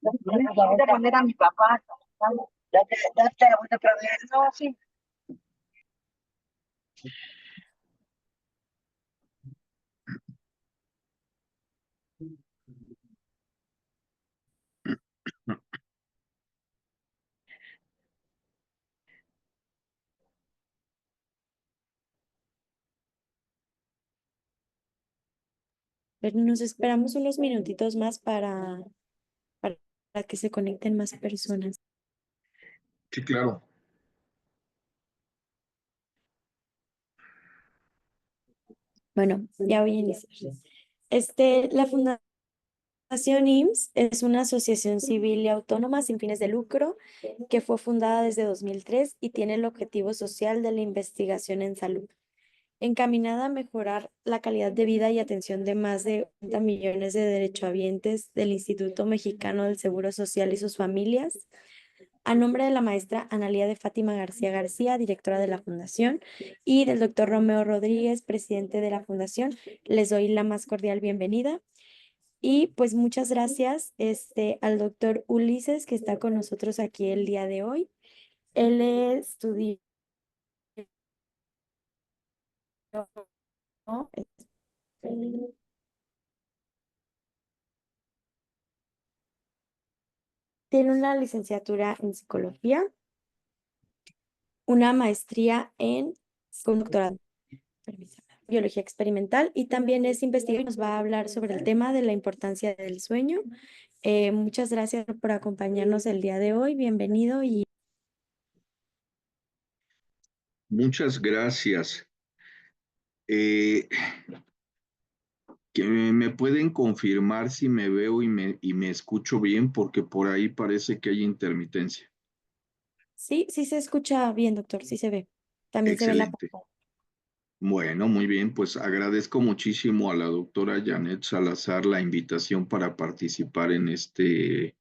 Voy a poner a mi papá. Date la vuelta otra vez. No, sí. Pero nos esperamos unos minutitos más para que se conecten más personas. Sí, claro. Bueno, ya voy a iniciar. La Fundación IMSS es una asociación civil y autónoma sin fines de lucro que fue fundada desde 2003 y tiene el objetivo social de la investigación en salud, encaminada a mejorar la calidad de vida y atención de más de 40 millones de derechohabientes del Instituto Mexicano del Seguro Social y sus familias. A nombre de la maestra Analía de Fátima García García, directora de la Fundación, y del doctor Romeo Rodríguez, presidente de la Fundación, les doy la más cordial bienvenida. Y pues muchas gracias al doctor Ulises que está con nosotros aquí el día de hoy. Él estudió, ¿no? Tiene una licenciatura en psicología, una maestría con doctorado, permítame, biología experimental y también es investigador y nos va a hablar sobre el tema de la importancia del sueño. Muchas gracias por acompañarnos el día de hoy. Bienvenido y Muchas gracias. Eh, que me pueden confirmar si me veo y me escucho bien, porque por ahí parece que hay intermitencia. sí, sí se escucha bien, doctor, sí se ve. También se ve la Excelente. pantalla. Bueno, muy bien, pues agradezco muchísimo a la doctora Janet Salazar la invitación para participar en este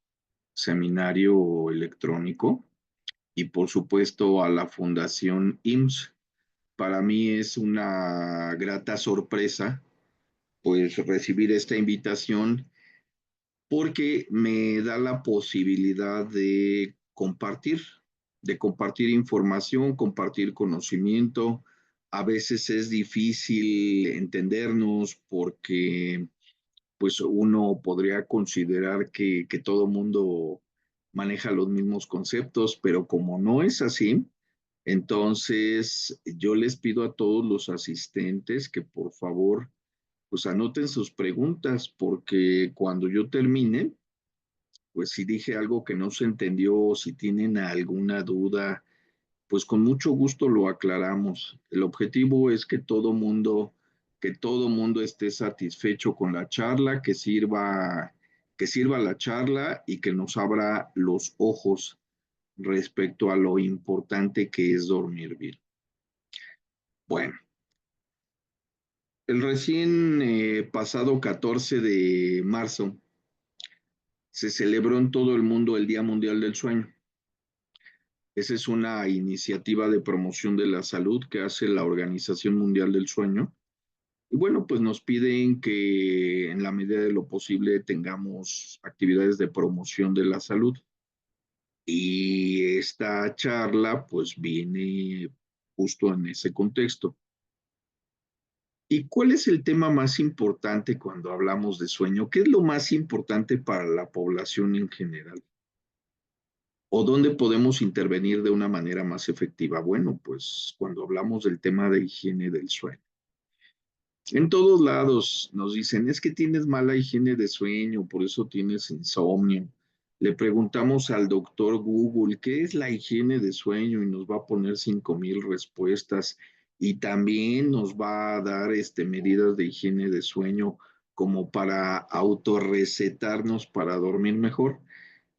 seminario electrónico y por supuesto a la Fundación IMSS. Para mí es una grata sorpresa pues recibir esta invitación porque me da la posibilidad de compartir información, compartir conocimiento. A veces es difícil entendernos porque pues uno podría considerar que todo mundo maneja los mismos conceptos, pero como no es así, entonces yo les pido a todos los asistentes que por favor pues anoten sus preguntas porque cuando yo termine, pues si dije algo que no se entendió o si tienen alguna duda, pues con mucho gusto lo aclaramos. El objetivo es que todo mundo esté satisfecho con la charla, que sirva la charla y que nos abra los ojos respecto a lo importante que es dormir bien. Bueno, el recién pasado 14 de marzo se celebró en todo el mundo el Día Mundial del Sueño. Esa es una iniciativa de promoción de la salud que hace la Organización Mundial del Sueño. Y bueno, pues nos piden que en la medida de lo posible tengamos actividades de promoción de la salud. Y esta charla pues viene justo en ese contexto. ¿Y cuál es el tema más importante cuando hablamos de sueño? ¿Qué es lo más importante para la población en general? ¿O dónde podemos intervenir de una manera más efectiva? Bueno, pues cuando hablamos del tema de higiene del sueño. En todos lados nos dicen, es que tienes mala higiene de sueño, por eso tienes insomnio. Le preguntamos al doctor Google, ¿qué es la higiene de sueño? Y nos va a poner 5,000 respuestas. Y también nos va a dar medidas de higiene de sueño como para autorrecetarnos para dormir mejor.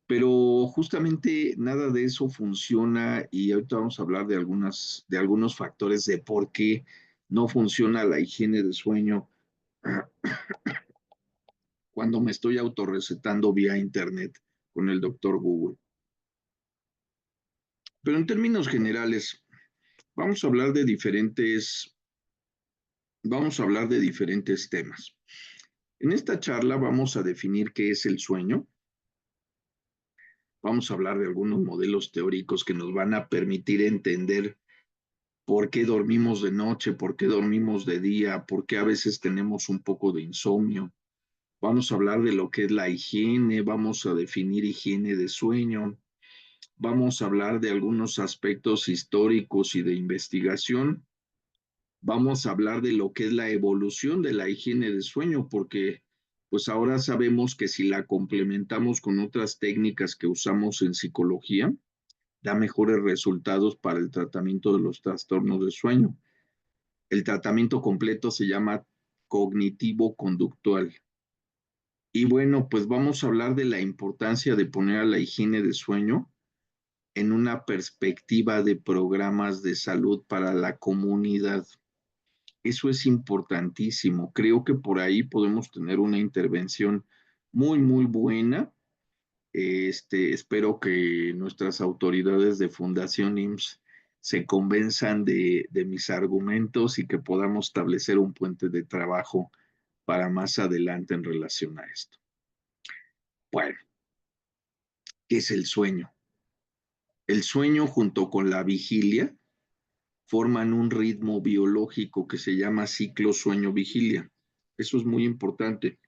Pero justamente nada de eso funciona y ahorita vamos a hablar de algunos factores de por qué no funciona la higiene de sueño cuando me estoy autorrecetando vía internet con el doctor Google. Pero en términos generales, vamos a hablar de diferentes, vamos a hablar de diferentes temas. En esta charla vamos a definir qué es el sueño. Vamos a hablar de algunos modelos teóricos que nos van a permitir entender por qué dormimos de noche, por qué dormimos de día, por qué a veces tenemos un poco de insomnio. Vamos a hablar de lo que es la higiene, vamos a definir higiene de sueño, vamos a hablar de algunos aspectos históricos y de investigación. Vamos a hablar de lo que es la evolución de la higiene de sueño, porque pues ahora sabemos que si la complementamos con otras técnicas que usamos en psicología, da mejores resultados para el tratamiento de los trastornos de sueño. El tratamiento completo se llama cognitivo-conductual. Y bueno, pues vamos a hablar de la importancia de poner a la higiene de sueño en una perspectiva de programas de salud para la comunidad. Eso es importantísimo. Creo que por ahí podemos tener una intervención muy, muy buena. Espero que nuestras autoridades de Fundación IMSS se convenzan de mis argumentos y que podamos establecer un puente de trabajo para más adelante en relación a esto. Bueno, ¿qué es el sueño? El sueño junto con la vigilia forman un ritmo biológico que se llama ciclo sueño-vigilia. Eso es muy importante.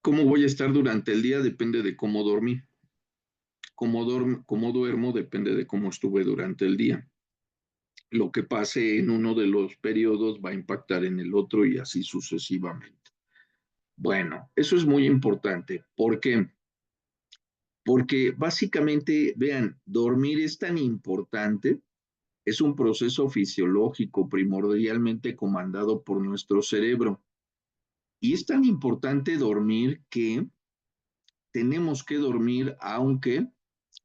¿Cómo voy a estar durante el día? Depende de cómo dormí. Cómo duermo depende de cómo estuve durante el día. Lo que pase en uno de los periodos va a impactar en el otro y así sucesivamente. Bueno, eso es muy importante. ¿Por qué? Porque básicamente, vean, dormir es tan importante, es un proceso fisiológico primordialmente comandado por nuestro cerebro. Y es tan importante dormir que tenemos que dormir aunque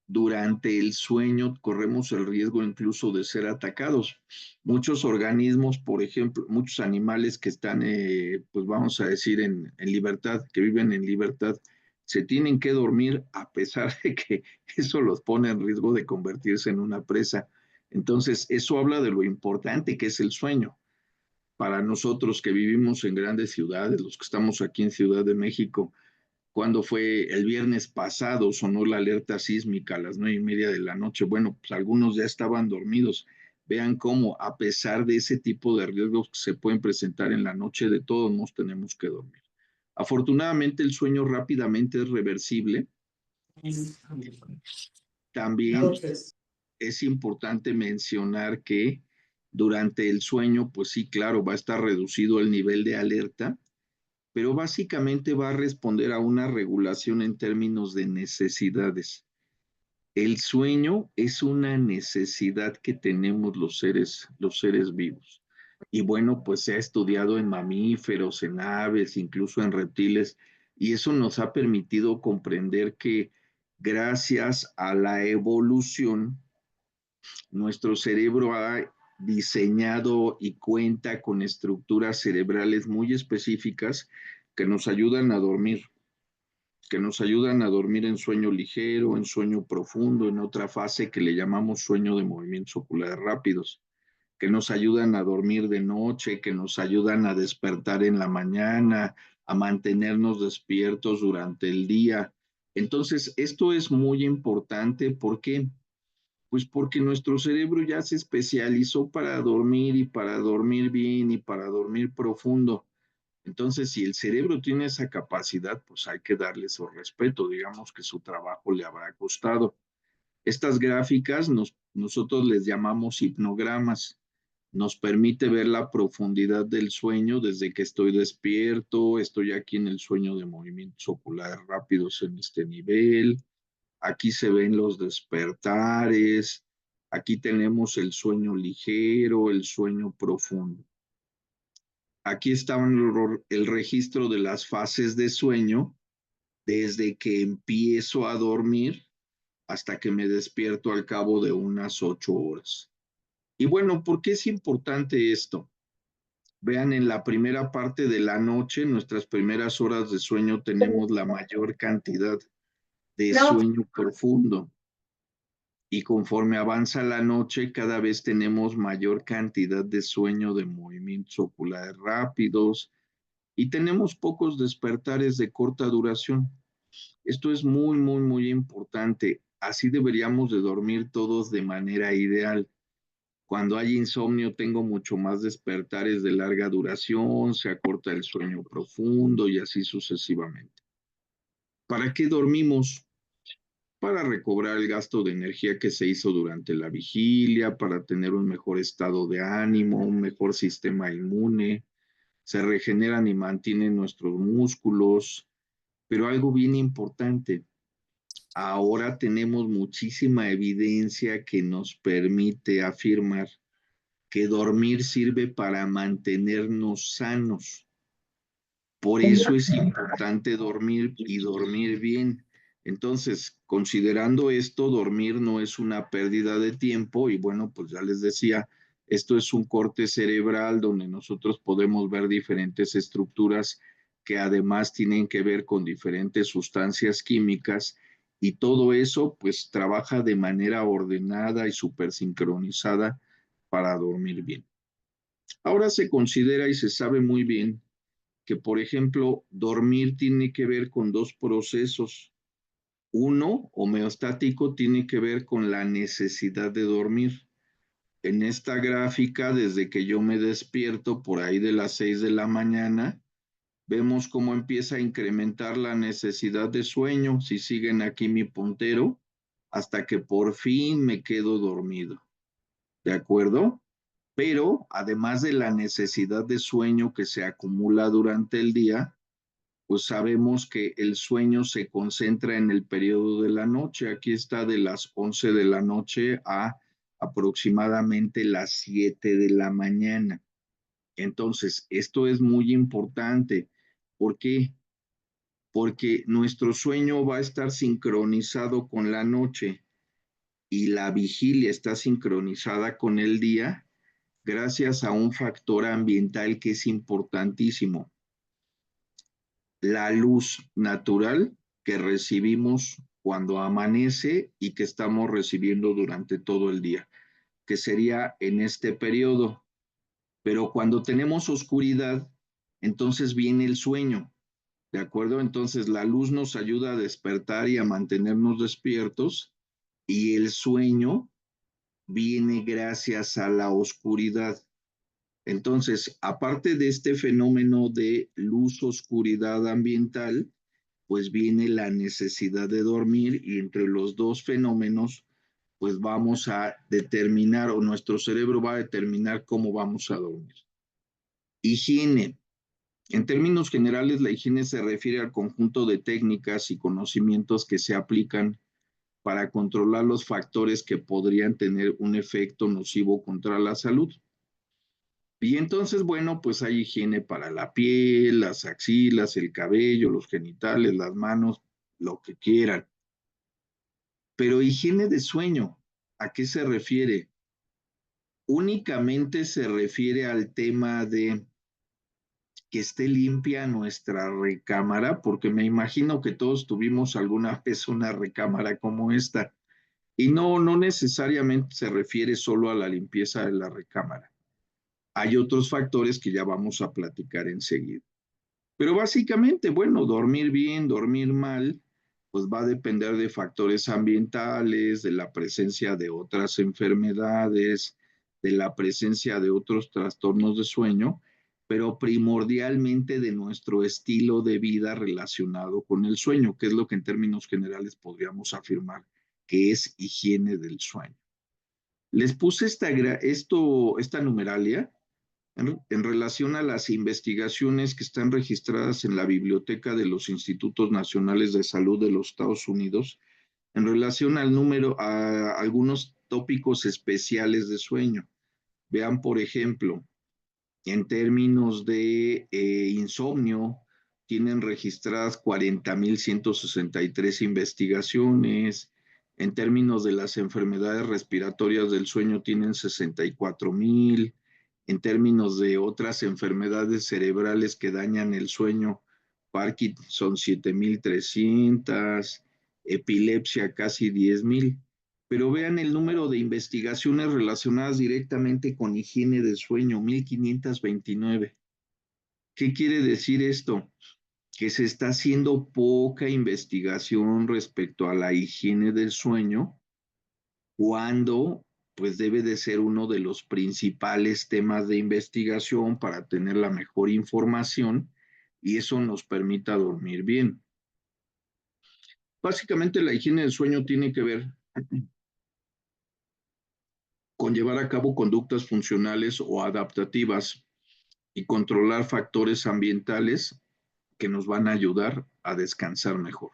durante el sueño corremos el riesgo incluso de ser atacados. Muchos organismos, por ejemplo, muchos animales que están, pues vamos a decir, en libertad, que viven en libertad, se tienen que dormir a pesar de que eso los pone en riesgo de convertirse en una presa. Entonces, eso habla de lo importante que es el sueño. Para nosotros que vivimos en grandes ciudades, los que estamos aquí en Ciudad de México, cuando fue el viernes pasado, sonó la alerta sísmica a las 9:30 de la noche. Bueno, pues algunos ya estaban dormidos. Vean cómo, a pesar de ese tipo de riesgos que se pueden presentar en la noche, de todos modos tenemos que dormir. Afortunadamente, el sueño rápidamente es reversible. También es importante mencionar que durante el sueño, pues sí, claro, va a estar reducido el nivel de alerta, pero básicamente va a responder a una regulación en términos de necesidades. El sueño es una necesidad que tenemos los seres vivos. Y bueno, pues se ha estudiado en mamíferos, en aves, incluso en reptiles, y eso nos ha permitido comprender que gracias a la evolución, nuestro cerebro ha diseñado y cuenta con estructuras cerebrales muy específicas que nos ayudan a dormir, en sueño ligero, en sueño profundo, en otra fase que le llamamos sueño de movimientos oculares rápidos, que nos ayudan a dormir de noche, que nos ayudan a despertar en la mañana, a mantenernos despiertos durante el día. Entonces, esto es muy importante porque pues porque nuestro cerebro ya se especializó para dormir y para dormir bien y para dormir profundo. Entonces, si el cerebro tiene esa capacidad, pues hay que darle su respeto, digamos que su trabajo le habrá costado. Estas gráficas nosotros les llamamos hipnogramas. Nos permite ver la profundidad del sueño desde que estoy despierto, estoy aquí en el sueño de movimientos oculares rápidos en este nivel, aquí se ven los despertares, aquí tenemos el sueño ligero, el sueño profundo. Aquí está el registro de las fases de sueño desde que empiezo a dormir hasta que me despierto al cabo de unas 8 horas. Y bueno, ¿por qué es importante esto? Vean, en la primera parte de la noche, nuestras primeras horas de sueño, tenemos la mayor cantidad de sueño profundo. Y conforme avanza la noche, cada vez tenemos mayor cantidad de sueño de movimientos oculares rápidos, y tenemos pocos despertares de corta duración. Esto es muy, muy, muy importante. Así deberíamos de dormir todos de manera ideal. Cuando hay insomnio, tengo mucho más despertares de larga duración, se acorta el sueño profundo y así sucesivamente. ¿Para qué dormimos? Para recobrar el gasto de energía que se hizo durante la vigilia, para tener un mejor estado de ánimo, un mejor sistema inmune, se regeneran y mantienen nuestros músculos. Pero algo bien importante, ahora tenemos muchísima evidencia que nos permite afirmar que dormir sirve para mantenernos sanos. Por eso es importante dormir y dormir bien. Entonces, considerando esto, dormir no es una pérdida de tiempo y bueno, pues ya les decía, esto es un corte cerebral donde nosotros podemos ver diferentes estructuras que además tienen que ver con diferentes sustancias químicas y todo eso pues trabaja de manera ordenada y súper sincronizada para dormir bien. Ahora se considera y se sabe muy bien que, por ejemplo, dormir tiene que ver con dos procesos. Uno, homeostático, tiene que ver con la necesidad de dormir. En esta gráfica, desde que yo me despierto por ahí de las 6 de la mañana, vemos cómo empieza a incrementar la necesidad de sueño, si siguen aquí mi puntero, hasta que por fin me quedo dormido. ¿De acuerdo? Pero además de la necesidad de sueño que se acumula durante el día, pues sabemos que el sueño se concentra en el periodo de la noche. Aquí está de las 11 de la noche a aproximadamente las 7 de la mañana. Entonces, esto es muy importante. ¿Por qué? Porque nuestro sueño va a estar sincronizado con la noche y la vigilia está sincronizada con el día gracias a un factor ambiental que es importantísimo, la luz natural que recibimos cuando amanece y que estamos recibiendo durante todo el día, que sería en este periodo. Pero cuando tenemos oscuridad, entonces viene el sueño, ¿de acuerdo? Entonces la luz nos ayuda a despertar y a mantenernos despiertos y el sueño viene gracias a la oscuridad. Entonces, aparte de este fenómeno de luz-oscuridad ambiental, pues viene la necesidad de dormir y entre los dos fenómenos, pues vamos a determinar o nuestro cerebro va a determinar cómo vamos a dormir. Higiene. En términos generales, la higiene se refiere al conjunto de técnicas y conocimientos que se aplican para controlar los factores que podrían tener un efecto nocivo contra la salud. Y entonces, bueno, pues hay higiene para la piel, las axilas, el cabello, los genitales, las manos, lo que quieran. Pero higiene de sueño, ¿a qué se refiere? Únicamente se refiere al tema de que esté limpia nuestra recámara, porque me imagino que todos tuvimos alguna vez una recámara como esta. Y no, no necesariamente se refiere solo a la limpieza de la recámara. Hay otros factores que ya vamos a platicar enseguida. Pero básicamente, bueno, dormir bien, dormir mal, pues va a depender de factores ambientales, de la presencia de otras enfermedades, de la presencia de otros trastornos de sueño, pero primordialmente de nuestro estilo de vida relacionado con el sueño, que es lo que en términos generales podríamos afirmar que es higiene del sueño. Les puse esta numeralia en relación a las investigaciones que están registradas en la Biblioteca de los Institutos Nacionales de Salud de los Estados Unidos, en relación al número, a algunos tópicos especiales de sueño. Vean, por ejemplo, en términos de insomnio, tienen registradas 40.163 investigaciones. En términos de las enfermedades respiratorias del sueño, tienen 64.000. En términos de otras enfermedades cerebrales que dañan el sueño, Parkinson 7.300, epilepsia casi 10.000. Pero vean el número de investigaciones relacionadas directamente con higiene del sueño, 1.529. ¿Qué quiere decir esto? Que se está haciendo poca investigación respecto a la higiene del sueño, cuando pues debe de ser uno de los principales temas de investigación para tener la mejor información y eso nos permita dormir bien. Básicamente la higiene del sueño tiene que ver con llevar a cabo conductas funcionales o adaptativas y controlar factores ambientales que nos van a ayudar a descansar mejor.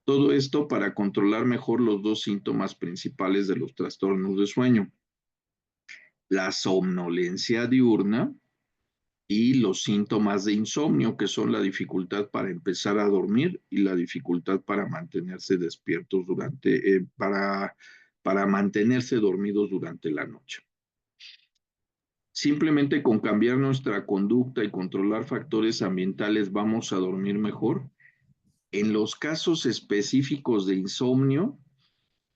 Todo esto para controlar mejor los dos síntomas principales de los trastornos de sueño: la somnolencia diurna y los síntomas de insomnio, que son la dificultad para empezar a dormir y la dificultad para mantenerse despiertos para mantenerse dormidos durante la noche. Simplemente con cambiar nuestra conducta y controlar factores ambientales vamos a dormir mejor. En los casos específicos de insomnio,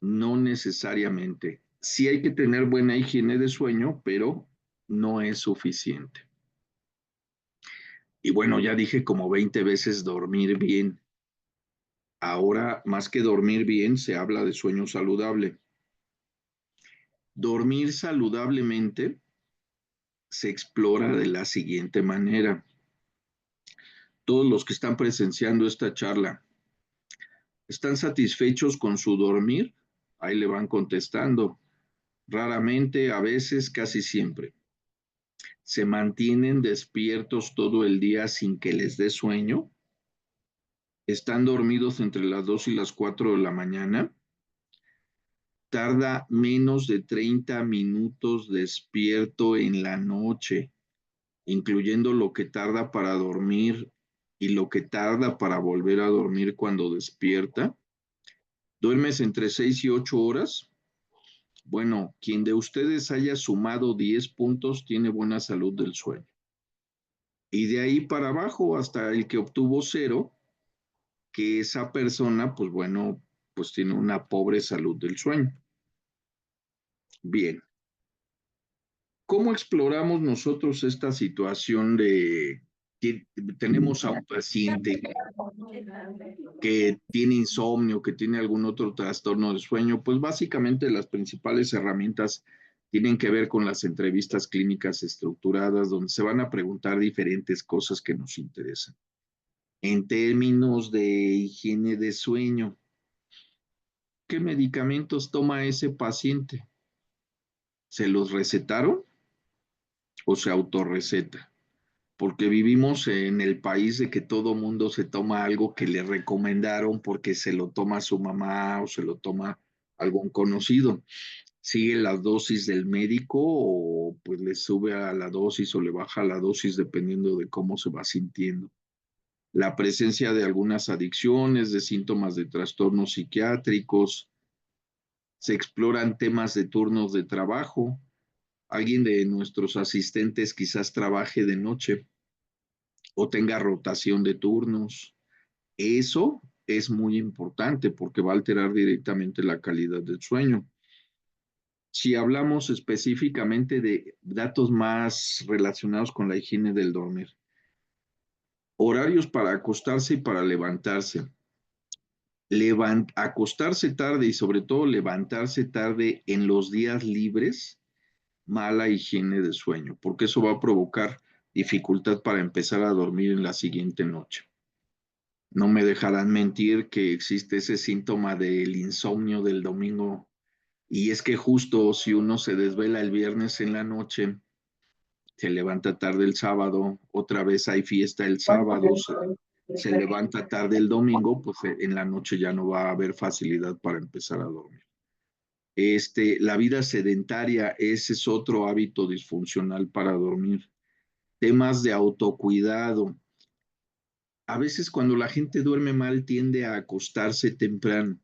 no necesariamente. Sí hay que tener buena higiene de sueño, pero no es suficiente. Y bueno, ya dije como 20 veces dormir bien. Ahora, más que dormir bien, se habla de sueño saludable. Dormir saludablemente se explora de la siguiente manera. Todos los que están presenciando esta charla, ¿están satisfechos con su dormir? Ahí le van contestando. Raramente, a veces, casi siempre. ¿Se mantienen despiertos todo el día sin que les dé sueño? ¿Están dormidos entre las 2 y las 4 de la mañana? ¿Tarda menos de 30 minutos despierto en la noche, incluyendo lo que tarda para dormir y lo que tarda para volver a dormir cuando despierta? ¿Duermes entre 6 y 8 horas? Bueno, quien de ustedes haya sumado 10 puntos tiene buena salud del sueño. Y de ahí para abajo hasta el que obtuvo 0, que esa persona, pues bueno, pues tiene una pobre salud del sueño. Bien, ¿cómo exploramos nosotros esta situación de que tenemos a un paciente que tiene insomnio, que tiene algún otro trastorno del sueño? Pues básicamente las principales herramientas tienen que ver con las entrevistas clínicas estructuradas, donde se van a preguntar diferentes cosas que nos interesan. En términos de higiene de sueño, ¿qué medicamentos toma ese paciente? ¿Se los recetaron o se autorreceta? Porque vivimos en el país de que todo mundo se toma algo que le recomendaron porque se lo toma su mamá o se lo toma algún conocido. Sigue la dosis del médico o pues le sube a la dosis o le baja la dosis dependiendo de cómo se va sintiendo. La presencia de algunas adicciones, de síntomas de trastornos psiquiátricos, se exploran temas de turnos de trabajo. Alguien de nuestros asistentes quizás trabaje de noche o tenga rotación de turnos. Eso es muy importante porque va a alterar directamente la calidad del sueño. Si hablamos específicamente de datos más relacionados con la higiene del dormir, horarios para acostarse y para levantarse. Acostarse tarde y sobre todo levantarse tarde en los días libres, mala higiene de sueño, porque eso va a provocar dificultad para empezar a dormir en la siguiente noche. No me dejarán mentir que existe ese síntoma del insomnio del domingo, y es que justo si uno se desvela el viernes en la noche, se levanta tarde el sábado, otra vez hay fiesta el sábado, se levanta tarde el domingo, pues en la noche ya no va a haber facilidad para empezar a dormir. La vida sedentaria, ese es otro hábito disfuncional para dormir. Temas de autocuidado. A veces cuando la gente duerme mal tiende a acostarse temprano.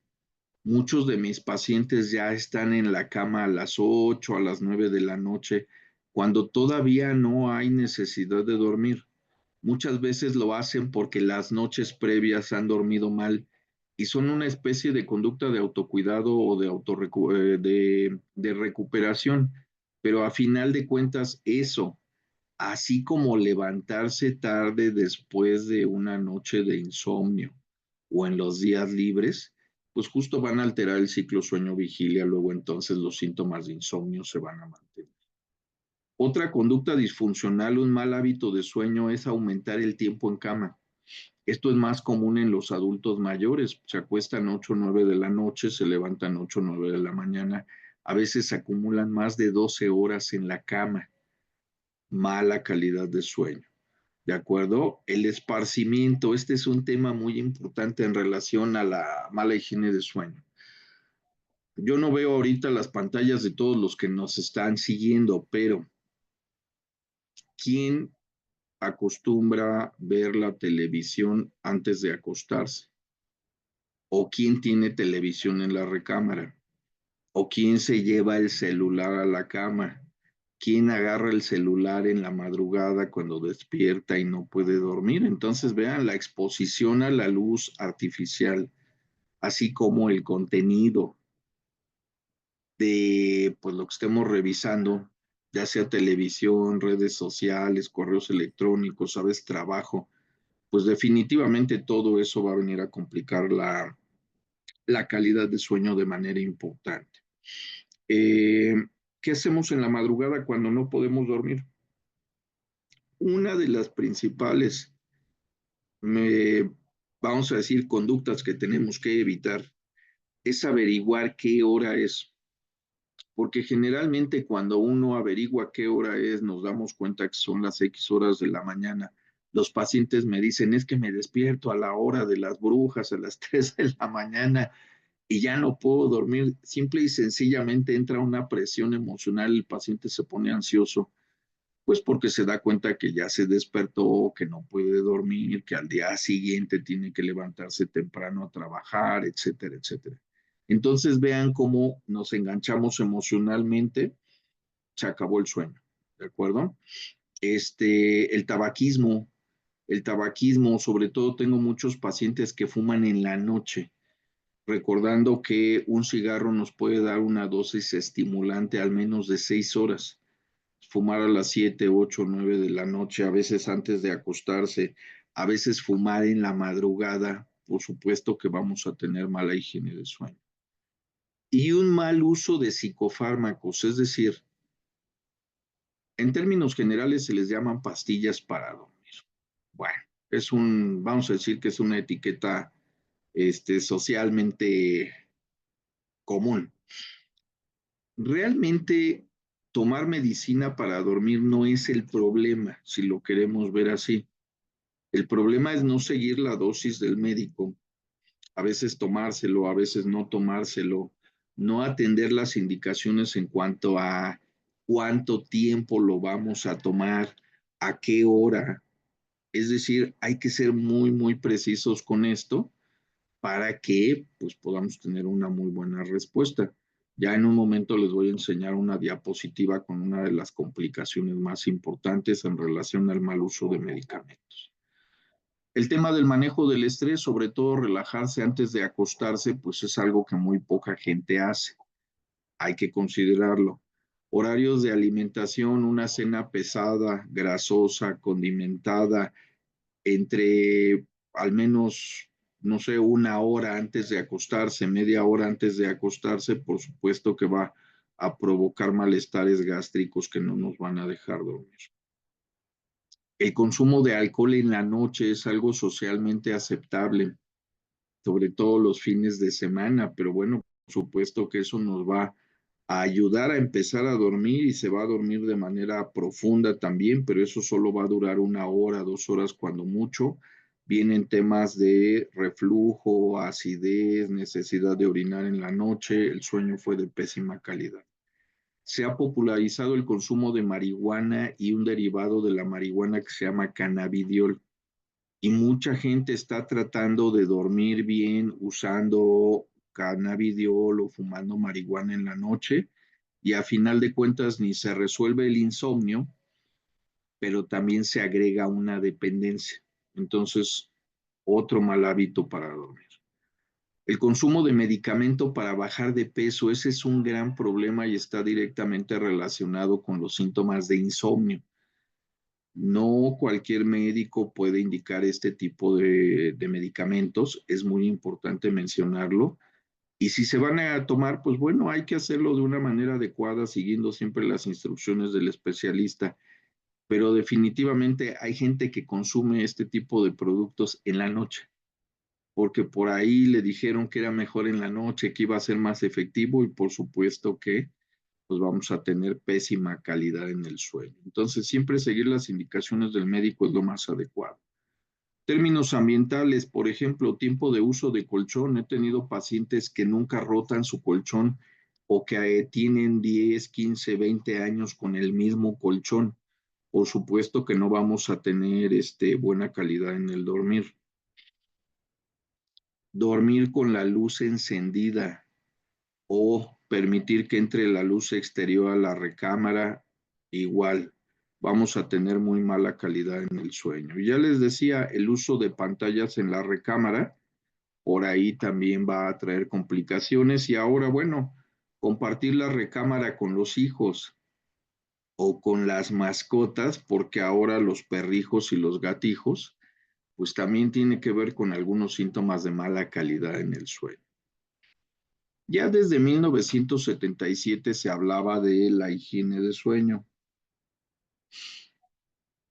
Muchos de mis pacientes ya están en la cama a las 8, a las 9 de la noche, cuando todavía no hay necesidad de dormir. Muchas veces lo hacen porque las noches previas han dormido mal y son una especie de conducta de autocuidado o de recuperación. Pero a final de cuentas, eso, así como levantarse tarde después de una noche de insomnio o en los días libres, pues justo van a alterar el ciclo sueño-vigilia, luego entonces los síntomas de insomnio se van a mantener. Otra conducta disfuncional, un mal hábito de sueño, es aumentar el tiempo en cama. Esto es más común en los adultos mayores. Se acuestan 8 o 9 de la noche, se levantan 8 o 9 de la mañana. A veces se acumulan más de 12 horas en la cama. Mala calidad de sueño. ¿De acuerdo? El esparcimiento, este es un tema muy importante en relación a la mala higiene de sueño. Yo no veo ahorita las pantallas de todos los que nos están siguiendo, pero ¿quién acostumbra ver la televisión antes de acostarse? ¿O quién tiene televisión en la recámara? ¿O quién se lleva el celular a la cama? ¿Quién agarra el celular en la madrugada cuando despierta y no puede dormir? Entonces vean la exposición a la luz artificial, así como el contenido de pues lo que estemos revisando, ya sea televisión, redes sociales, correos electrónicos, sabes, trabajo, pues definitivamente todo eso va a venir a complicar la calidad de sueño de manera importante. Eh, ¿Qué hacemos en la madrugada cuando no podemos dormir? Una de las principales, me, vamos a decir, conductas que tenemos que evitar es averiguar qué hora es, porque generalmente cuando uno averigua qué hora es, nos damos cuenta que son las X horas de la mañana. Los pacientes me dicen, es que me despierto a la hora de las brujas, a las 3 de la mañana, y ya no puedo dormir. Simple y sencillamente entra una presión emocional, el paciente se pone ansioso, pues porque se da cuenta que ya se despertó, que no puede dormir, que al día siguiente tiene que levantarse temprano a trabajar, etcétera, etcétera. Entonces vean cómo nos enganchamos emocionalmente, se acabó el sueño, ¿de acuerdo? El tabaquismo, sobre todo tengo muchos pacientes que fuman en la noche, recordando que un cigarro nos puede dar una dosis estimulante al menos de 6 horas. Fumar a las 7, 8, 9 de la noche, a veces antes de acostarse, a veces fumar en la madrugada, por supuesto que vamos a tener mala higiene de sueño. Y un mal uso de psicofármacos, es decir, en términos generales se les llaman pastillas para dormir. Bueno, vamos a decir que es una etiqueta socialmente común. Realmente tomar medicina para dormir no es el problema, si lo queremos ver así. El problema es no seguir la dosis del médico, a veces tomárselo, a veces no tomárselo, no atender las indicaciones en cuanto a cuánto tiempo lo vamos a tomar, a qué hora. Es decir, hay que ser muy, muy precisos con esto para que pues, podamos tener una muy buena respuesta. Ya en un momento les voy a enseñar una diapositiva con una de las complicaciones más importantes en relación al mal uso de medicamentos. El tema del manejo del estrés, sobre todo relajarse antes de acostarse, pues es algo que muy poca gente hace. Hay que considerarlo. Horarios de alimentación, una cena pesada, grasosa, condimentada, entre al menos, no sé, una hora antes de acostarse, media hora antes de acostarse, por supuesto que va a provocar malestares gástricos que no nos van a dejar dormir. El consumo de alcohol en la noche es algo socialmente aceptable, sobre todo los fines de semana, pero bueno, por supuesto que eso nos va a ayudar a empezar a dormir y se va a dormir de manera profunda también, pero eso solo va a durar una hora, 2 horas cuando mucho. Vienen temas de reflujo, acidez, necesidad de orinar en la noche, el sueño fue de pésima calidad. Se ha popularizado el consumo de marihuana y un derivado de la marihuana que se llama cannabidiol. Y mucha gente está tratando de dormir bien usando cannabidiol o fumando marihuana en la noche y a final de cuentas ni se resuelve el insomnio, pero también se agrega una dependencia. Entonces, otro mal hábito para dormir. El consumo de medicamento para bajar de peso, ese es un gran problema y está directamente relacionado con los síntomas de insomnio. No cualquier médico puede indicar este tipo de medicamentos, es muy importante mencionarlo. Y si se van a tomar, pues bueno, hay que hacerlo de una manera adecuada, siguiendo siempre las instrucciones del especialista. Pero definitivamente hay gente que consume este tipo de productos en la noche, porque por ahí le dijeron que era mejor en la noche, que iba a ser más efectivo y por supuesto que pues vamos a tener pésima calidad en el sueño. Entonces, siempre seguir las indicaciones del médico es lo más adecuado. Términos ambientales, por ejemplo, tiempo de uso de colchón. He tenido pacientes que nunca rotan su colchón o que tienen 10, 15, 20 años con el mismo colchón. Por supuesto que no vamos a tener buena calidad en el dormir. Dormir con la luz encendida o permitir que entre la luz exterior a la recámara, igual vamos a tener muy mala calidad en el sueño. Y ya les decía, el uso de pantallas en la recámara, por ahí también va a traer complicaciones. Y ahora, bueno, compartir la recámara con los hijos o con las mascotas, porque ahora los perrijos y los gatijos, pues también tiene que ver con algunos síntomas de mala calidad en el sueño. Ya desde 1977 se hablaba de la higiene de sueño.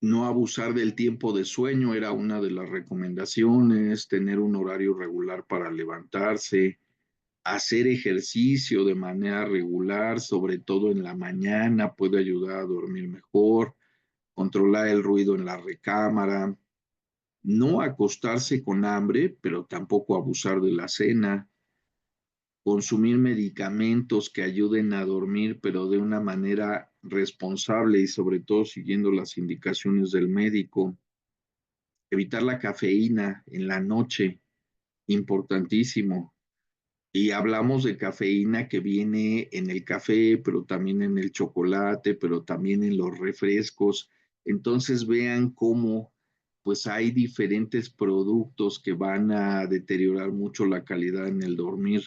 No abusar del tiempo de sueño era una de las recomendaciones, tener un horario regular para levantarse, hacer ejercicio de manera regular, sobre todo en la mañana, puede ayudar a dormir mejor, controlar el ruido en la recámara, no acostarse con hambre, pero tampoco abusar de la cena, consumir medicamentos que ayuden a dormir, pero de una manera responsable y sobre todo siguiendo las indicaciones del médico, evitar la cafeína en la noche, importantísimo. Y hablamos de cafeína que viene en el café, pero también en el chocolate, pero también en los refrescos. Entonces vean cómo pues hay diferentes productos que van a deteriorar mucho la calidad en el dormir.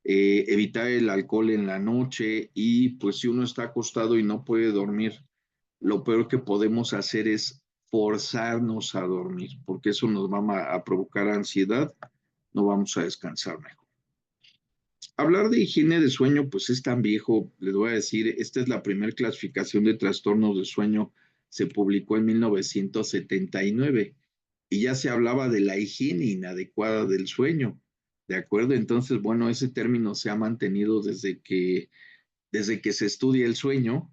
Evitar el alcohol en la noche y pues si uno está acostado y no puede dormir, lo peor que podemos hacer es forzarnos a dormir, porque eso nos va a provocar ansiedad, no vamos a descansar mejor. Hablar de higiene de sueño, pues es tan viejo, les voy a decir, esta es la primera clasificación de trastornos de sueño, se publicó en 1979 y ya se hablaba de la higiene inadecuada del sueño, ¿de acuerdo? Entonces, bueno, ese término se ha mantenido desde que se estudia el sueño,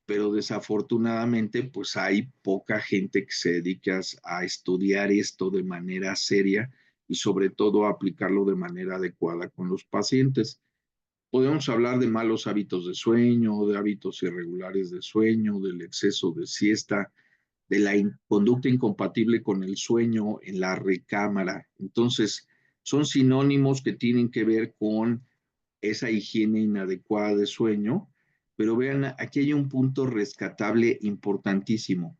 pero desafortunadamente, pues hay poca gente que se dedique a estudiar esto de manera seria y sobre todo a aplicarlo de manera adecuada con los pacientes. Podemos hablar de malos hábitos de sueño, de hábitos irregulares de sueño, del exceso de siesta, de la conducta incompatible con el sueño en la recámara. Entonces, son sinónimos que tienen que ver con esa higiene inadecuada de sueño, pero vean, aquí hay un punto rescatable importantísimo.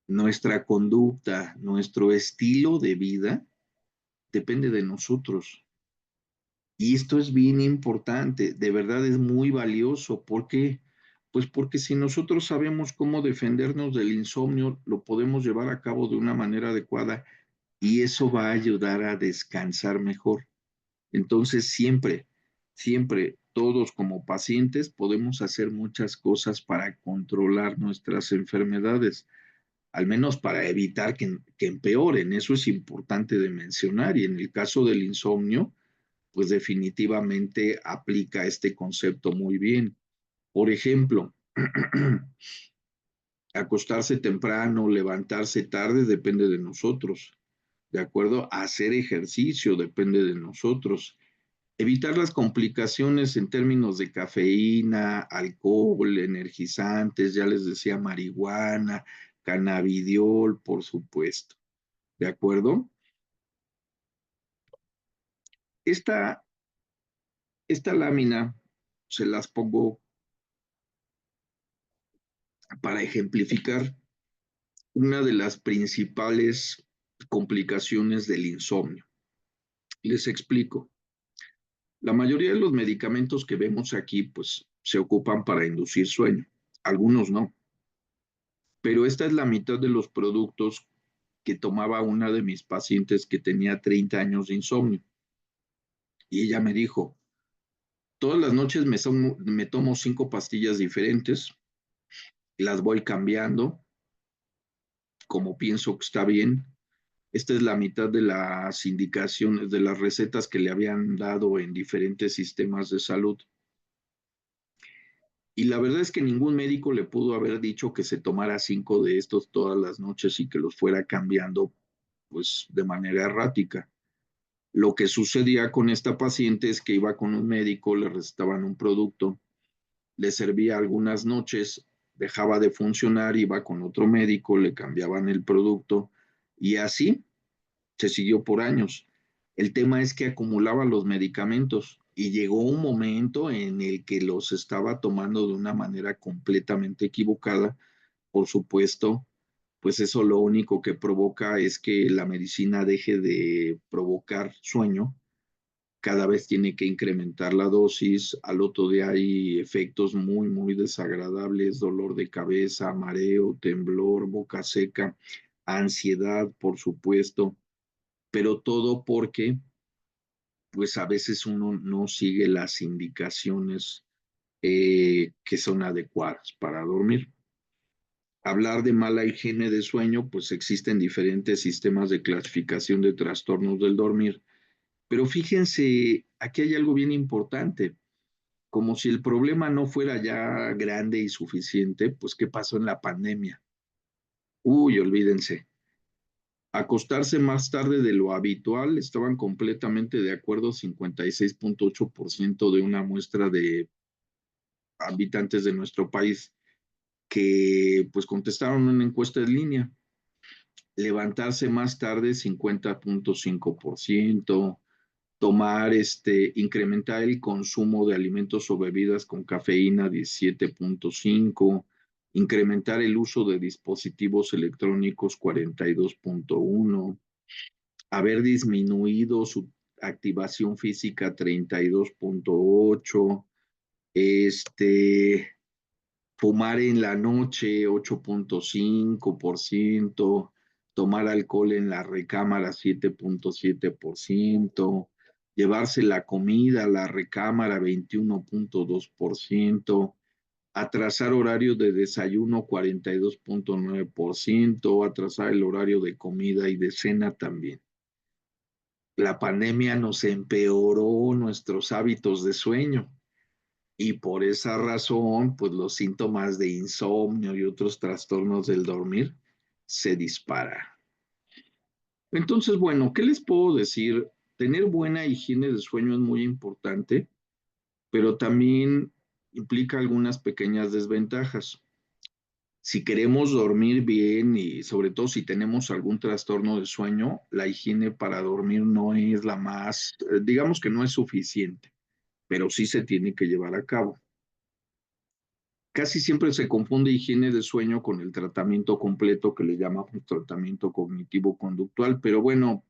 Nuestra conducta, nuestro estilo de vida depende de nosotros. Y esto es bien importante, de verdad es muy valioso. ¿Por qué? Pues porque si nosotros sabemos cómo defendernos del insomnio, lo podemos llevar a cabo de una manera adecuada y eso va a ayudar a descansar mejor. Entonces, siempre, siempre, todos como pacientes podemos hacer muchas cosas para controlar nuestras enfermedades, al menos para evitar que empeoren. Eso es importante de mencionar. Y en el caso del insomnio, pues definitivamente aplica este concepto muy bien. Por ejemplo, acostarse temprano, levantarse tarde depende de nosotros, ¿de acuerdo? Hacer ejercicio depende de nosotros. Evitar las complicaciones en términos de cafeína, alcohol, energizantes, ya les decía, marihuana, cannabidiol, por supuesto, ¿de acuerdo? Esta, esta lámina se las pongo para ejemplificar una de las principales complicaciones del insomnio. Les explico. La mayoría de los medicamentos que vemos aquí, pues, se ocupan para inducir sueño. Algunos no. pero esta es la mitad de los productos que tomaba una de mis pacientes que tenía 30 años de insomnio. Y ella me dijo, todas las noches me tomo 5 pastillas diferentes, las voy cambiando como pienso que está bien. Esta es la mitad de las indicaciones, de las recetas que le habían dado en diferentes sistemas de salud. Y la verdad es que ningún médico le pudo haber dicho que se tomara 5 de estos todas las noches y que los fuera cambiando pues de manera errática. Lo que sucedía con esta paciente es que iba con un médico, le recetaban un producto, le servía algunas noches, dejaba de funcionar, iba con otro médico, le cambiaban el producto y así se siguió por años. El tema es que acumulaba los medicamentos y llegó un momento en el que los estaba tomando de una manera completamente equivocada. Por supuesto, pues eso lo único que provoca es que la medicina deje de provocar sueño. Cada vez tiene que incrementar la dosis, al otro día hay efectos muy, muy desagradables, dolor de cabeza, mareo, temblor, boca seca, ansiedad, por supuesto, pero todo porque pues a veces uno no sigue las indicaciones que son adecuadas para dormir. Hablar de mala higiene de sueño, pues existen diferentes sistemas de clasificación de trastornos del dormir, pero fíjense, aquí hay algo bien importante, como si el problema no fuera ya grande y suficiente, pues ¿qué pasó en la pandemia? Uy, olvídense. Acostarse más tarde de lo habitual, estaban completamente de acuerdo 56.8% de una muestra de habitantes de nuestro país que pues contestaron una encuesta en línea. Levantarse más tarde 50.5%, incrementar el consumo de alimentos o bebidas con cafeína 17.5%, incrementar el uso de dispositivos electrónicos 42.1%, haber disminuido su activación física 32.8%, fumar en la noche 8.5%, tomar alcohol en la recámara 7.7%, llevarse la comida a la recámara 21.2%, atrasar horario de desayuno 42.9%, atrasar el horario de comida y de cena también. La pandemia nos empeoró nuestros hábitos de sueño y por esa razón, pues los síntomas de insomnio y otros trastornos del dormir se disparan. Entonces, bueno, ¿qué les puedo decir? Tener buena higiene de sueño es muy importante, pero también implica algunas pequeñas desventajas. Si queremos dormir bien y sobre todo si tenemos algún trastorno de sueño, la higiene para dormir no es la más, digamos que no es suficiente, pero sí se tiene que llevar a cabo. Casi siempre se confunde higiene de sueño con el tratamiento completo que le llamamos tratamiento cognitivo-conductual, pero bueno,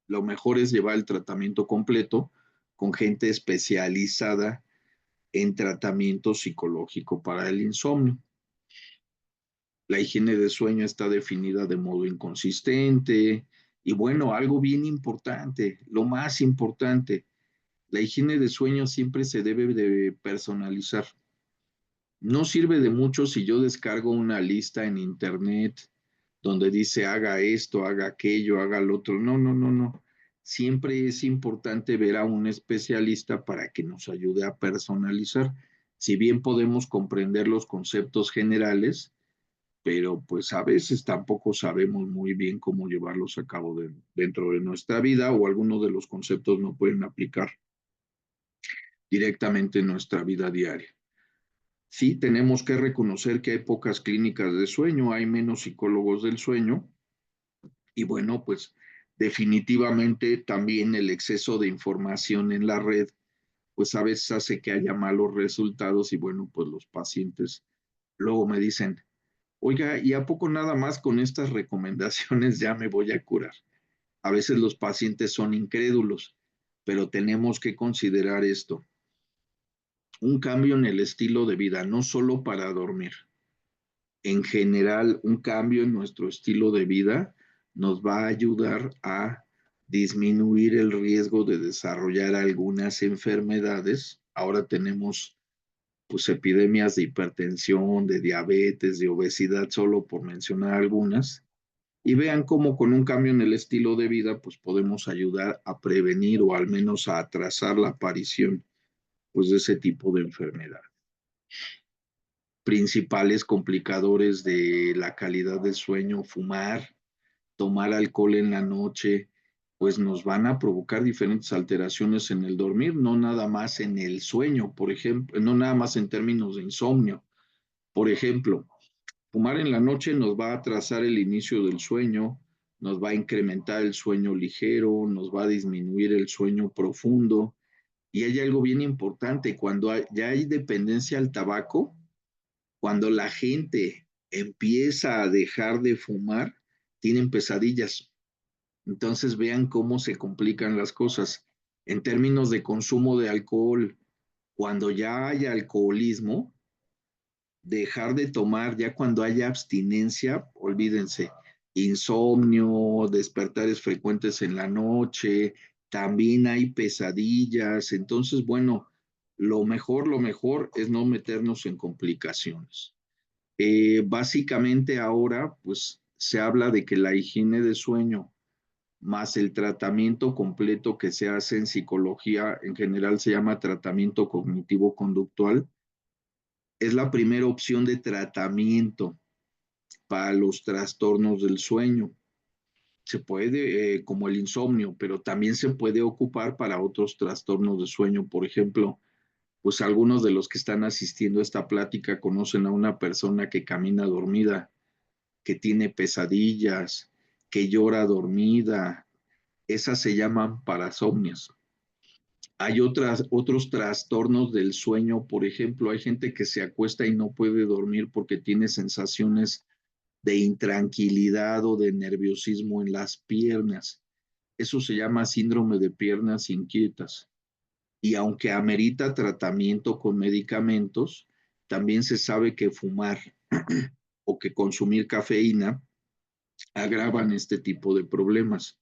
lo mejor es llevar el tratamiento completo con gente especializada en tratamiento psicológico para el insomnio. La higiene de sueño está definida de modo inconsistente y bueno, algo bien importante, lo más importante, la higiene de sueño siempre se debe de personalizar. No sirve de mucho si yo descargo una lista en internet donde dice haga esto, haga aquello, haga lo otro. No, no, no, no. Siempre es importante ver a un especialista para que nos ayude a personalizar. Si bien podemos comprender los conceptos generales, pero pues a veces tampoco sabemos muy bien cómo llevarlos a cabo dentro de nuestra vida o algunos de los conceptos no pueden aplicar directamente en nuestra vida diaria. Sí, tenemos que reconocer que hay pocas clínicas de sueño, hay menos psicólogos del sueño y bueno, pues definitivamente también el exceso de información en la red, pues a veces hace que haya malos resultados y bueno, pues los pacientes luego me dicen, oiga, ¿y a poco nada más con estas recomendaciones ya me voy a curar? A veces los pacientes son incrédulos, pero tenemos que considerar esto, un cambio en el estilo de vida, no solo para dormir, en general, un cambio en nuestro estilo de vida nos va a ayudar a disminuir el riesgo de desarrollar algunas enfermedades. Ahora tenemos pues epidemias de hipertensión, de diabetes, de obesidad, solo por mencionar algunas. Y vean cómo con un cambio en el estilo de vida, pues podemos ayudar a prevenir o al menos a atrasar la aparición pues, de ese tipo de enfermedad. Principales complicadores de la calidad del sueño: fumar, tomar alcohol en la noche, pues nos van a provocar diferentes alteraciones en el dormir, no nada más en el sueño, por ejemplo, no nada más en términos de insomnio. Por ejemplo, fumar en la noche nos va a atrasar el inicio del sueño, nos va a incrementar el sueño ligero, nos va a disminuir el sueño profundo. Y hay algo bien importante: cuando ya hay dependencia al tabaco, cuando la gente empieza a dejar de fumar, tienen pesadillas. Entonces vean cómo se complican las cosas. En términos de consumo de alcohol, cuando ya haya alcoholismo, dejar de tomar, ya cuando haya abstinencia, olvídense, insomnio, despertares frecuentes en la noche, también hay pesadillas. Entonces, bueno, lo mejor es no meternos en complicaciones. Básicamente ahora, pues se habla de que la higiene de sueño más el tratamiento completo que se hace en psicología, en general se llama tratamiento cognitivo-conductual, es la primera opción de tratamiento para los trastornos del sueño. Se puede, como el insomnio, pero también se puede ocupar para otros trastornos de sueño. Por ejemplo, pues algunos de los que están asistiendo a esta plática conocen a una persona que camina dormida, que tiene pesadillas, que llora dormida. Esas se llaman parasomnias. Hay otros trastornos del sueño. Por ejemplo, hay gente que se acuesta y no puede dormir porque tiene sensaciones de intranquilidad o de nerviosismo en las piernas. Eso se llama síndrome de piernas inquietas. Y aunque amerita tratamiento con medicamentos, también se sabe que fumar o que consumir cafeína agravan este tipo de problemas.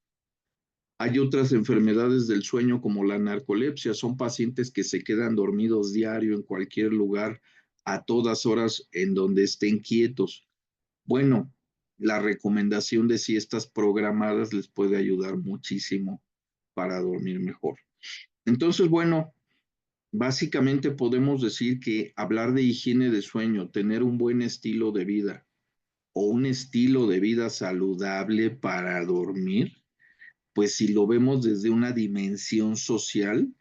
Hay otras enfermedades del sueño como la narcolepsia. Son pacientes que se quedan dormidos diario en cualquier lugar, a todas horas, en donde estén quietos. Bueno, la recomendación de siestas programadas les puede ayudar muchísimo para dormir mejor. Entonces, bueno, básicamente podemos decir que hablar de higiene de sueño, tener un buen estilo de vida o un estilo de vida saludable para dormir, pues si lo vemos desde una dimensión social,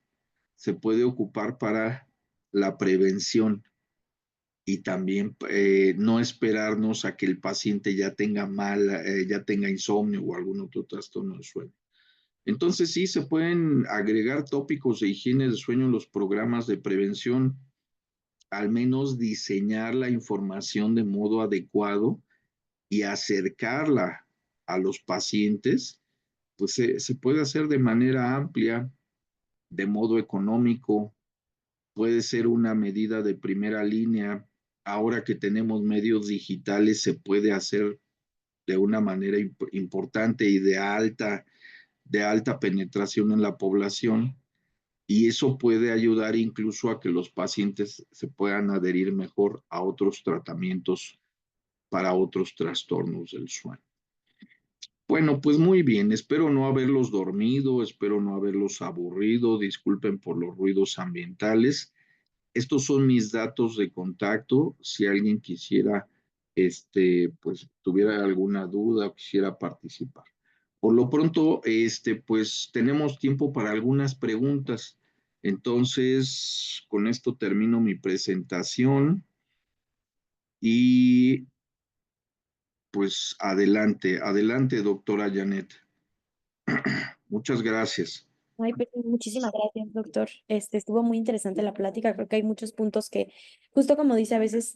se puede ocupar para la prevención y también no esperarnos a que el paciente ya tenga ya tenga insomnio o algún otro trastorno de sueño. Entonces sí se pueden agregar tópicos de higiene de sueño en los programas de prevención, al menos diseñar la información de modo adecuado y acercarla a los pacientes, pues se puede hacer de manera amplia, de modo económico, puede ser una medida de primera línea. Ahora que tenemos medios digitales, se puede hacer de una manera importante y de alta penetración en la población, y eso puede ayudar incluso a que los pacientes se puedan adherir mejor a otros tratamientos para otros trastornos del sueño. Bueno, pues muy bien, espero no haberlos dormido, espero no haberlos aburrido, disculpen por los ruidos ambientales. Estos son mis datos de contacto. Si alguien quisiera, pues tuviera alguna duda o quisiera participar. Por lo pronto, pues tenemos tiempo para algunas preguntas. Entonces, con esto termino mi presentación y pues adelante, adelante, doctora Janet. Muchas gracias. Ay, pues, muchísimas gracias, doctor. Estuvo muy interesante la plática. Creo que hay muchos puntos que, justo como dice, a veces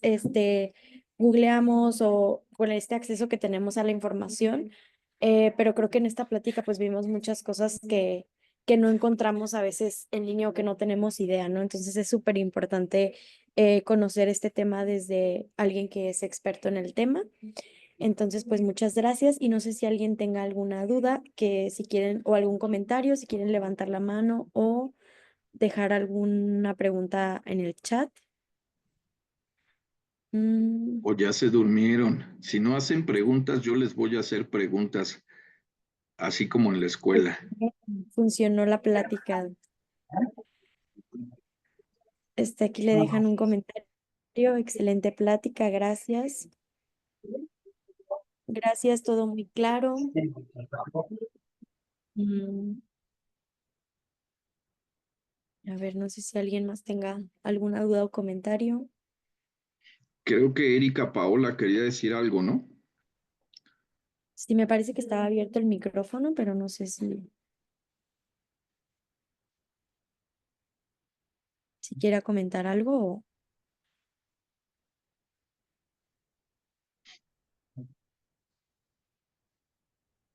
googleamos o con este acceso que tenemos a la información, pero creo que en esta plática pues vimos muchas cosas que no encontramos a veces en línea o que no tenemos idea, ¿no? Entonces es súper importante conocer este tema desde alguien que es experto en el tema. Entonces, pues muchas gracias y no sé si alguien tenga alguna duda, que si quieren o algún comentario, si quieren levantar la mano o dejar alguna pregunta en el chat. O ya se durmieron. Si no hacen preguntas, yo les voy a hacer preguntas, así como en la escuela. Funcionó la plática. Aquí le dejan un comentario. Excelente plática, gracias. Gracias, todo muy claro. Mm, A ver, no sé si alguien más tenga alguna duda o comentario. Creo que Erika Paola quería decir algo, ¿no? Sí, me parece que estaba abierto el micrófono, pero no sé si quiera comentar algo o...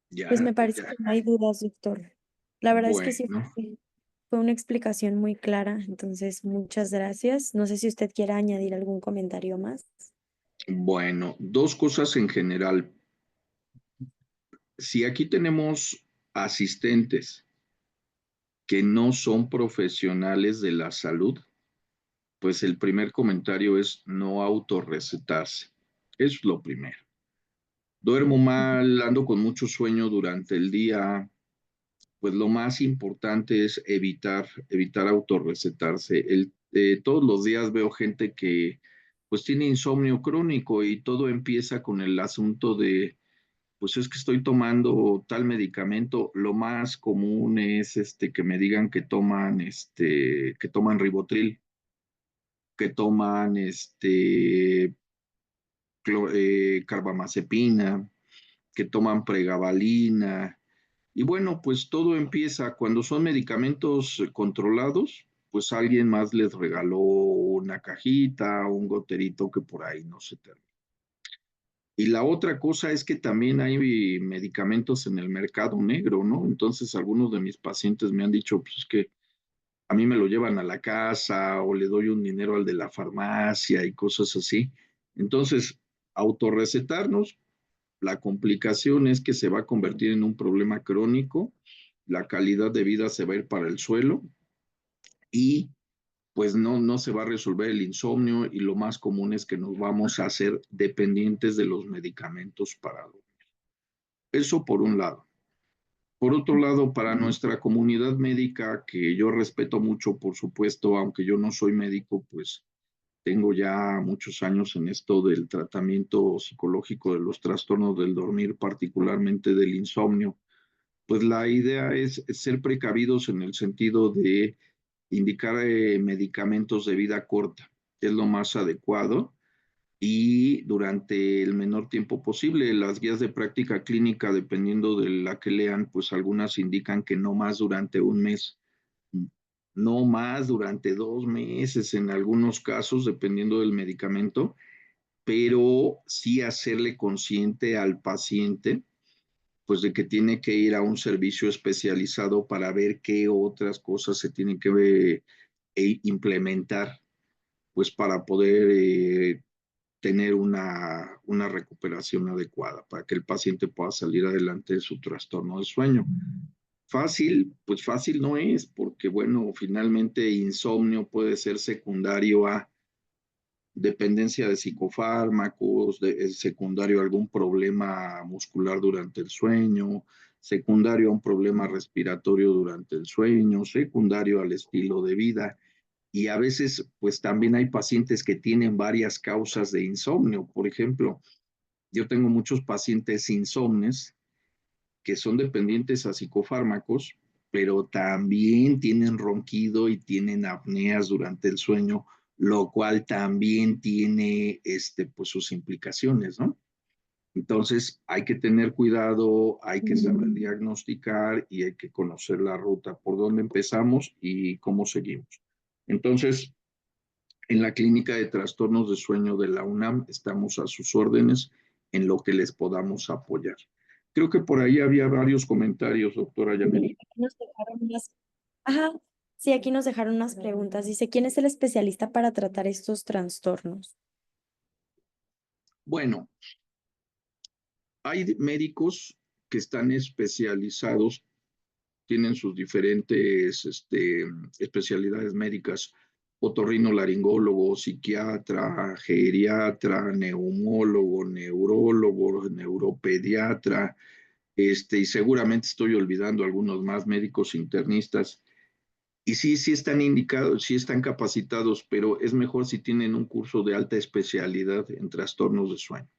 Pues Ya, me parece ya. que no hay dudas, doctor. La verdad es que sí Bueno, fue una explicación muy clara, entonces muchas gracias. No sé si usted quiera añadir algún comentario más. bueno, dos cosas en general. Si aquí tenemos asistentes que no son profesionales de la salud, pues el primer comentario es no autorrecetarse. Eso es lo primero. Duermo mal, ando con mucho sueño durante el día, pues lo más importante es evitar autorrecetarse. Todos los días veo gente que pues tiene insomnio crónico y todo empieza con el asunto de, pues es que estoy tomando tal medicamento. Lo más común es que me digan que toman Ribotril, que toman carbamazepina, que toman pregabalina. Y bueno, pues todo empieza cuando son medicamentos controlados, pues alguien más les regaló una cajita, un goterito que por ahí no se termina. Y la otra cosa es que también hay medicamentos en el mercado negro, ¿no? Entonces algunos de mis pacientes me han dicho, pues es que a mí me lo llevan a la casa o le doy un dinero al de la farmacia y cosas así. Entonces, autorrecetarnos, la complicación es que se va a convertir en un problema crónico, la calidad de vida se va a ir para el suelo y pues no se va a resolver el insomnio y lo más común es que nos vamos a hacer dependientes de los medicamentos para dormir. Eso por un lado. Por otro lado, para nuestra comunidad médica, que yo respeto mucho, por supuesto, aunque yo no soy médico, pues tengo ya muchos años en esto del tratamiento psicológico de los trastornos del dormir, particularmente del insomnio. Pues la idea es ser precavidos en el sentido de indicar medicamentos de vida corta, que es lo más adecuado, y durante el menor tiempo posible. Las guías de práctica clínica, dependiendo de la que lean, pues algunas indican que no más durante un mes, no más durante 2 meses en algunos casos, dependiendo del medicamento, pero sí hacerle consciente al paciente pues de que tiene que ir a un servicio especializado para ver qué otras cosas se tienen que implementar, pues para poder tener una recuperación adecuada, para que el paciente pueda salir adelante de su trastorno de sueño. Fácil, pues fácil no es, porque bueno, finalmente insomnio puede ser secundario a dependencia de psicofármacos, secundario a algún problema muscular durante el sueño, secundario a un problema respiratorio durante el sueño, secundario al estilo de vida. Y a veces, pues también hay pacientes que tienen varias causas de insomnio. Por ejemplo, yo tengo muchos pacientes insomnes que son dependientes a psicofármacos, pero también tienen ronquido y tienen apneas durante el sueño, lo cual también tiene pues sus implicaciones, ¿no? Entonces hay que tener cuidado, hay que saber diagnosticar y hay que conocer la ruta, por dónde empezamos y cómo seguimos. Entonces, en la Clínica de Trastornos de Sueño de la UNAM estamos a sus órdenes en lo que les podamos apoyar. Creo que por ahí había varios comentarios, doctora Janet. Nos dejaron unas... Ajá, Sí, aquí nos dejaron unas preguntas. Dice, ¿quién es el especialista para tratar estos trastornos? Bueno, hay médicos que están especializados, tienen sus diferentes especialidades médicas, otorrinolaringólogo, psiquiatra, geriatra, neumólogo, neurólogo, neuropediatra, y seguramente estoy olvidando algunos más médicos internistas. Y sí, sí están indicados, sí están capacitados, pero es mejor si tienen un curso de alta especialidad en trastornos de sueño.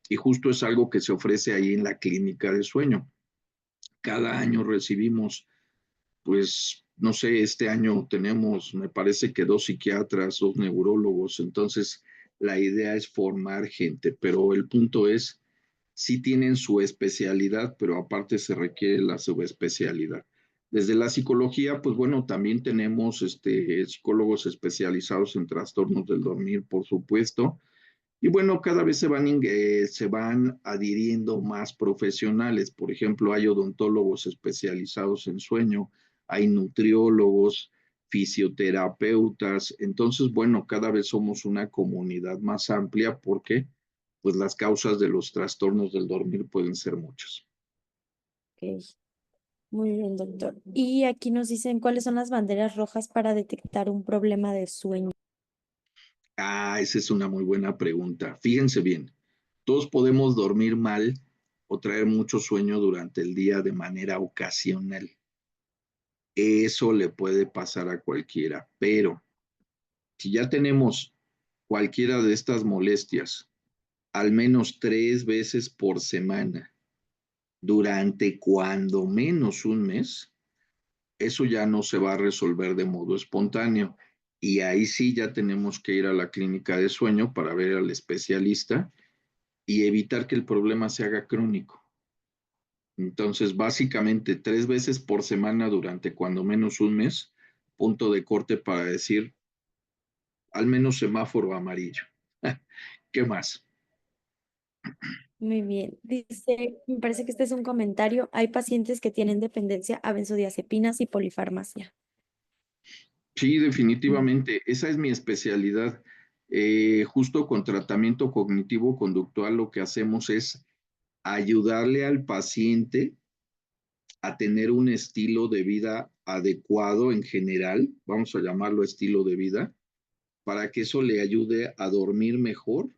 Y justo es algo que se ofrece ahí en la clínica de sueño. Cada año recibimos, pues, no sé, este año tenemos, me parece que 2 psiquiatras, 2 neurólogos, entonces la idea es formar gente, pero el punto es, sí tienen su especialidad, pero aparte se requiere la subespecialidad. Desde la psicología, pues bueno, también tenemos psicólogos especializados en trastornos del dormir, por supuesto, y bueno, cada vez se van adhiriendo más profesionales. Por ejemplo, hay odontólogos especializados en sueño, hay nutriólogos, fisioterapeutas. Entonces, bueno, cada vez somos una comunidad más amplia porque pues las causas de los trastornos del dormir pueden ser muchas. Ok, muy bien, doctor. Y aquí nos dicen cuáles son las banderas rojas para detectar un problema de sueño. Ah, esa es una muy buena pregunta. Fíjense bien, todos podemos dormir mal o traer mucho sueño durante el día de manera ocasional. Eso le puede pasar a cualquiera, pero si ya tenemos cualquiera de estas molestias al menos 3 veces por semana durante cuando menos un mes, eso ya no se va a resolver de modo espontáneo. Y ahí sí ya tenemos que ir a la clínica de sueño para ver al especialista y evitar que el problema se haga crónico. Entonces, básicamente 3 veces por semana durante cuando menos un mes, punto de corte para decir al menos semáforo amarillo. ¿Qué más? Muy bien. Dice, me parece que este es un comentario. Hay pacientes que tienen dependencia a benzodiazepinas y polifarmacia. Sí, Mm. definitivamente, esa es mi especialidad. Justo con tratamiento cognitivo-conductual lo que hacemos es ayudarle al paciente a tener un estilo de vida adecuado en general, vamos a llamarlo estilo de vida, para que eso le ayude a dormir mejor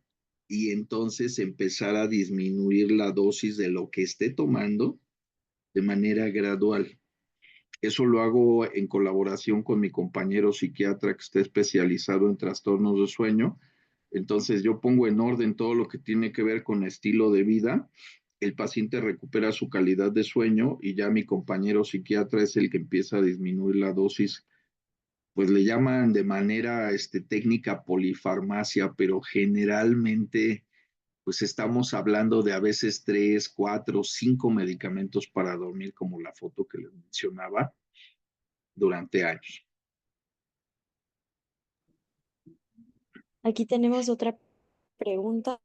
y entonces empezar a disminuir la dosis de lo que esté tomando de manera gradual. Eso lo hago en colaboración con mi compañero psiquiatra que está especializado en trastornos de sueño. Entonces yo pongo en orden todo lo que tiene que ver con estilo de vida. El paciente recupera su calidad de sueño y ya mi compañero psiquiatra es el que empieza a disminuir la dosis. Pues le llaman de manera técnica polifarmacia, pero generalmente pues estamos hablando de a veces 3, 4, 5 medicamentos para dormir, como la foto que les mencionaba durante años. Aquí tenemos otra pregunta.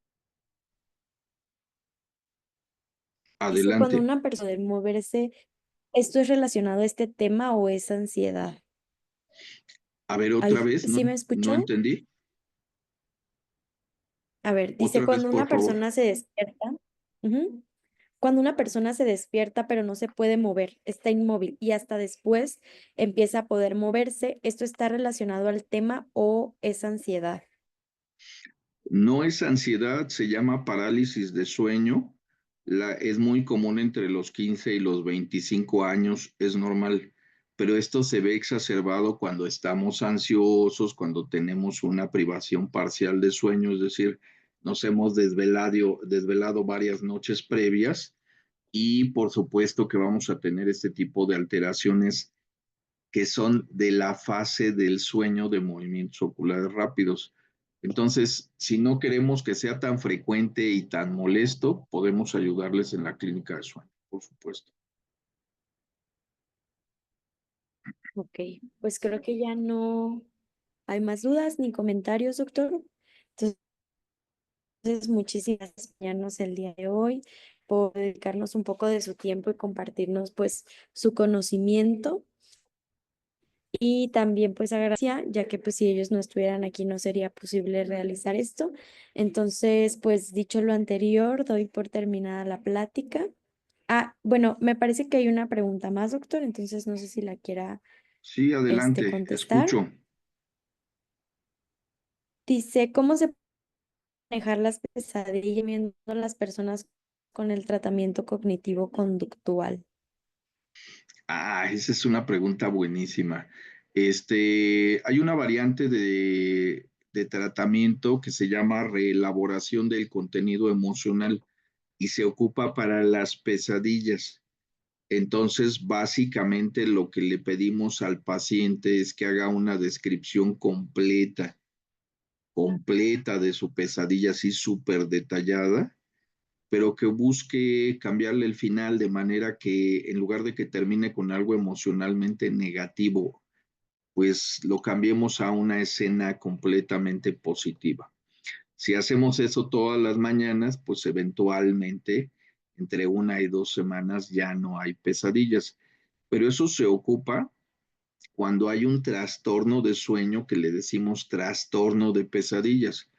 Dice, cuando Adelante. una persona debe moverse, ¿esto es relacionado a este tema o es ansiedad? A ver, otra Ay, vez, no, ¿sí me no escuchan? entendí. A ver, dice, Otra vez, cuando por una favor. persona se despierta, ujú, cuando una persona se despierta pero no se puede mover, está inmóvil y hasta después empieza a poder moverse, ¿esto está relacionado al tema o es ansiedad? No es ansiedad, se llama parálisis de sueño. Es muy común entre los 15 y los 25 años, es normal, pero esto se ve exacerbado cuando estamos ansiosos, cuando tenemos una privación parcial de sueño, es decir, nos hemos desvelado varias noches previas y por supuesto que vamos a tener este tipo de alteraciones que son de la fase del sueño de movimientos oculares rápidos. Entonces, si no queremos que sea tan frecuente y tan molesto, podemos ayudarles en la clínica de sueño, por supuesto. Ok, pues creo que ya no hay más dudas ni comentarios, doctor. Entonces, muchísimas gracias por acompañarnos el día de hoy, por dedicarnos un poco de su tiempo y compartirnos pues su conocimiento. Y también pues agradecer, ya que pues si ellos no estuvieran aquí no sería posible realizar esto. Entonces, pues dicho lo anterior, doy por terminada la plática. Ah, bueno, me parece que hay una pregunta más, doctor, entonces no sé si la quiera Sí, adelante, contestar. escucho. Dice, ¿cómo se puede manejar las pesadillas viendo a las personas con el tratamiento cognitivo conductual? Ah, esa es una pregunta buenísima. Hay una variante de tratamiento que se llama reelaboración del contenido emocional y se ocupa para las pesadillas. Entonces, básicamente lo que le pedimos al paciente es que haga una descripción completa de su pesadilla, así súper detallada, pero que busque cambiarle el final de manera que en lugar de que termine con algo emocionalmente negativo, pues lo cambiemos a una escena completamente positiva. Si hacemos eso todas las mañanas, pues eventualmente entre 1 y 2 semanas ya no hay pesadillas. Pero eso se ocupa cuando hay un trastorno de sueño que le decimos trastorno de pesadillas.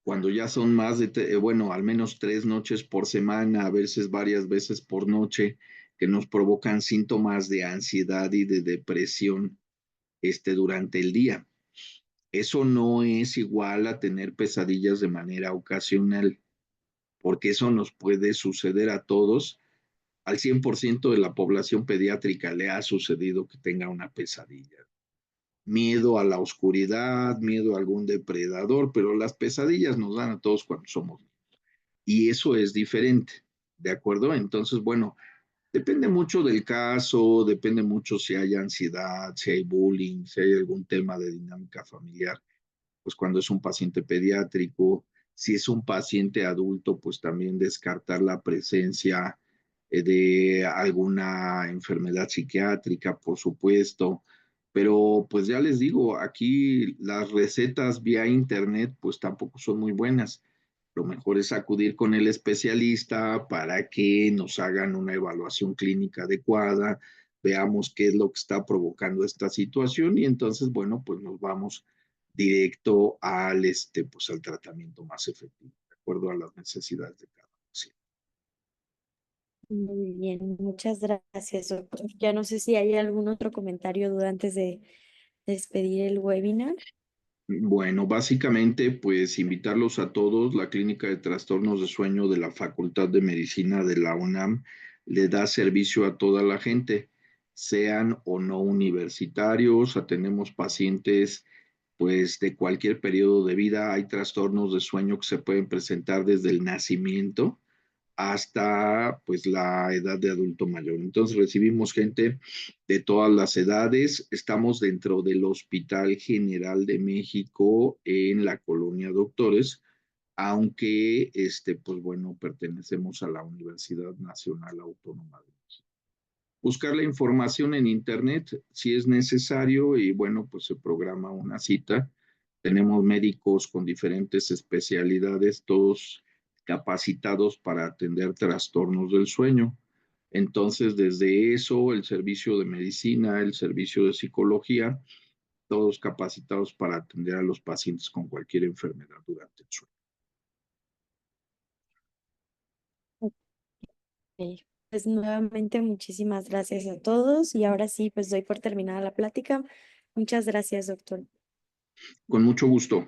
Cuando ya son más bueno, al menos 3 noches por semana, a veces varias veces por noche, que nos provocan síntomas de ansiedad y de depresión durante el día. Eso no es igual a tener pesadillas de manera ocasional, porque eso nos puede suceder a todos. Al 100% de la población pediátrica le ha sucedido que tenga una pesadilla. Miedo a la oscuridad, miedo a algún depredador, pero las pesadillas nos dan a todos cuando somos niños. Y eso es diferente, ¿de acuerdo? Entonces, bueno, depende mucho del caso, depende mucho si hay ansiedad, si hay bullying, si hay algún tema de dinámica familiar, pues cuando es un paciente pediátrico, si es un paciente adulto, pues también descartar la presencia de alguna enfermedad psiquiátrica, por supuesto. Pero pues ya les digo, aquí las recetas vía internet pues tampoco son muy buenas. Lo mejor es acudir con el especialista para que nos hagan una evaluación clínica adecuada, veamos qué es lo que está provocando esta situación y entonces, bueno, pues nos vamos directo pues al tratamiento más efectivo, de acuerdo a las necesidades de cada paciente. Muy bien, muchas gracias, doctor. Ya no sé si hay algún otro comentario o duda antes de despedir el webinar. Bueno, básicamente, pues invitarlos a todos. La Clínica de Trastornos de Sueño de la Facultad de Medicina de la UNAM le da servicio a toda la gente, sean o no universitarios. Atendemos pacientes, pues, de cualquier periodo de vida. Hay trastornos de sueño que se pueden presentar desde el nacimiento hasta pues la edad de adulto mayor. Entonces recibimos gente de todas las edades. Estamos dentro del Hospital General de México en la Colonia Doctores, aunque pues bueno, pertenecemos a la Universidad Nacional Autónoma de México. Buscar la información en internet si es necesario y bueno, pues se programa una cita. Tenemos médicos con diferentes especialidades, todos capacitados para atender trastornos del sueño. Entonces, desde eso, el servicio de medicina, el servicio de psicología, todos capacitados para atender a los pacientes con cualquier enfermedad durante el sueño. Ok. Pues nuevamente muchísimas gracias a todos y ahora sí, pues doy por terminada la plática. Muchas gracias, doctor. Con mucho gusto.